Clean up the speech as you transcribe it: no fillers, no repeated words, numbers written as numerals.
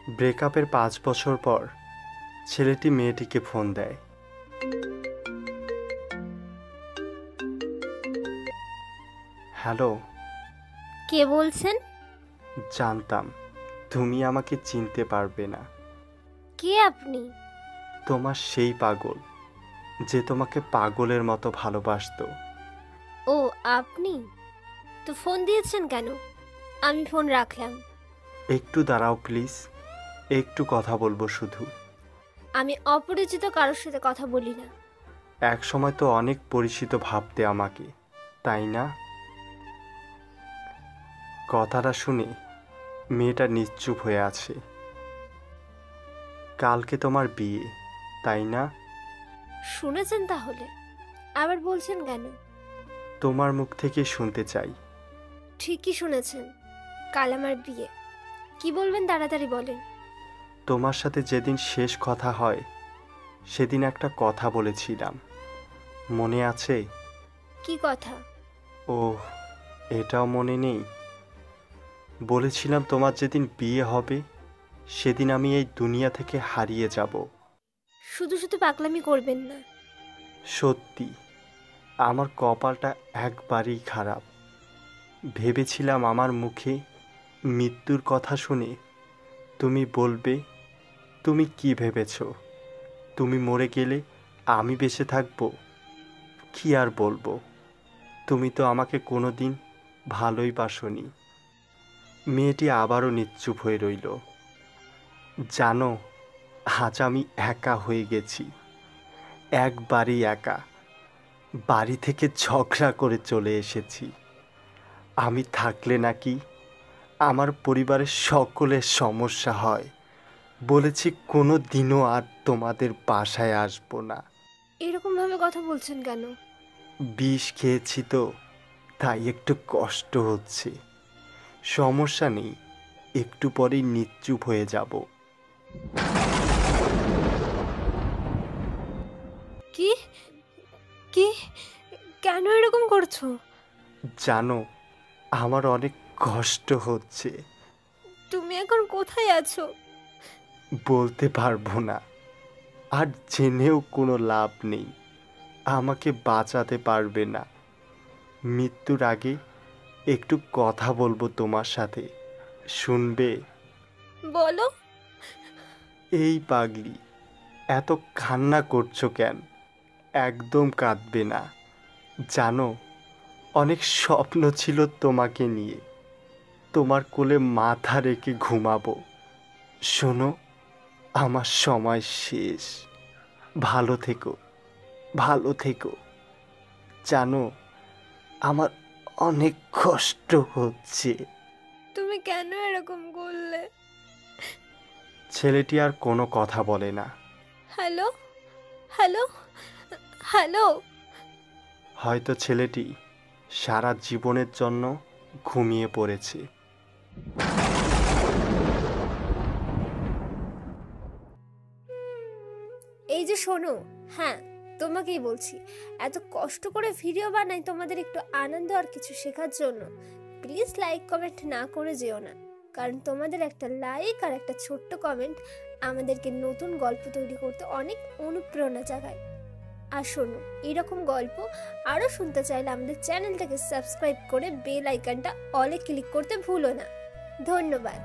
ব্রেকআপের 5 বছর পর ছেলেটি মেয়েটিকে ফোন দেয়। হ্যালো। কে বলছেন? জানতাম তুমি আমাকে চিনতে পারবে না। কে আপনি? তোমার সেই পাগল যে তোমাকে পাগলের মতো ভালোবাসতো। ও আপনি তো ফোন দিয়েছেন কেন? আমি ফোন রাখলাম। একটু দাঁড়াও প্লিজ, একটু কথা বলবো শুধু। আমি অপরিচিত কারোর সাথে কথা বলি না। এক সময় তো অনেক পরিচিত ভাবতে আমাকে, তাই না? কথাটা শুনে মেয়েটা নিশ্চুপ হয়ে আছে। কালকে তোমার বিয়ে, তাই না? শুনেছেন তাহলে আবার বলছেন কেন? তোমার মুখ থেকে শুনতে চাই। ঠিকই শুনেছেন, কাল আমার বিয়ে। কি বলবেন তাড়াতাড়ি বলেন। তোমার সাথে যেদিন শেষ কথা হয় সেদিন একটা কথা বলেছিলাম, মনে আছে? কি কথা? ওহ, এটাও মনে নেই। বলেছিলাম তোমার যেদিন বিয়ে হবে সেদিন আমি এই দুনিয়া থেকে হারিয়ে যাব। শুধু শুধু পাগলামি করবেন না। সত্যি আমার কপালটা একবারেই খারাপ। ভেবেছিলাম আমার মুখে মৃত্যুর কথা শুনে তুমি বলবে। তুমি কি ভেবেছ তুমি মরে গেলে আমি বেঁচে থাকবো? কি আর বলবো, তুমি তো আমাকে কোনোদিন ভালোই বাসনি। মেয়েটি আবারও নিশ্চুপ হয়ে রইল। জানো, আজ আমি একা হয়ে গেছি, একবারই একা। বাড়ি থেকে ঝগড়া করে চলে এসেছি। আমি থাকলে নাকি আমার পরিবারের সকলের সমস্যা হয়। বলেছি কোনো দিনও আর তোমাদের বাসায় আসবো না। এরকম ভাবে কথা বলছেন কেন? বিষ খেয়েছি তো, তাই একটু কষ্ট হচ্ছে। সমস্যা নেই, একটু পরেই নিশ্চুপ হয়ে যাব। কি কি কেন এরকম করছো? জানো, আমার অনেক কষ্ট হচ্ছে। তুমি এখন কোথায় আছো? বলতে পারবো না, আর জেনেও কোনো লাভ নেই। আমাকে বাঁচাতে পারবে না। মৃত্যুর আগে একটু কথা বলবো তোমার সাথে, শুনবে? বলো। এই পাগলি, এত কান্না করছো কেন? একদম কাঁদবে না। জানো, অনেক স্বপ্ন ছিল তোমাকে নিয়ে। তোমার কোলে মাথা রেখে ঘুমাবো। শোনো, আমার সময় শেষ। ভালো থেকো, ভালো থেকো। জানো, আমার অনেক কষ্ট হচ্ছে। তুমি কেন এরকম করলে? ছেলেটি আর কোনো কথা বলে না। Hello hello hello. হয়তো ছেলেটি সারা জীবনের জন্য ঘুমিয়ে পড়েছে। এই যে শোনো, হ্যাঁ তোমাকেই বলছি, এত কষ্ট করে ভিডিও বানাই তোমাদের একটু আনন্দ আর কিছু শেখার জন্য। প্লিজ লাইক কমেন্ট না করে যেও না, কারণ তোমাদের একটা লাইক আর একটা ছোট্ট কমেন্ট আমাদেরকে নতুন গল্প তৈরি করতে অনেক অনুপ্রেরণা জাগায়। আর শোনো, এরকম গল্প আরো শুনতে চাইলে আমাদের চ্যানেলটাকে সাবস্ক্রাইব করে বেল আইকনটা অলে ক্লিক করতে ভুলো না। ধন্যবাদ।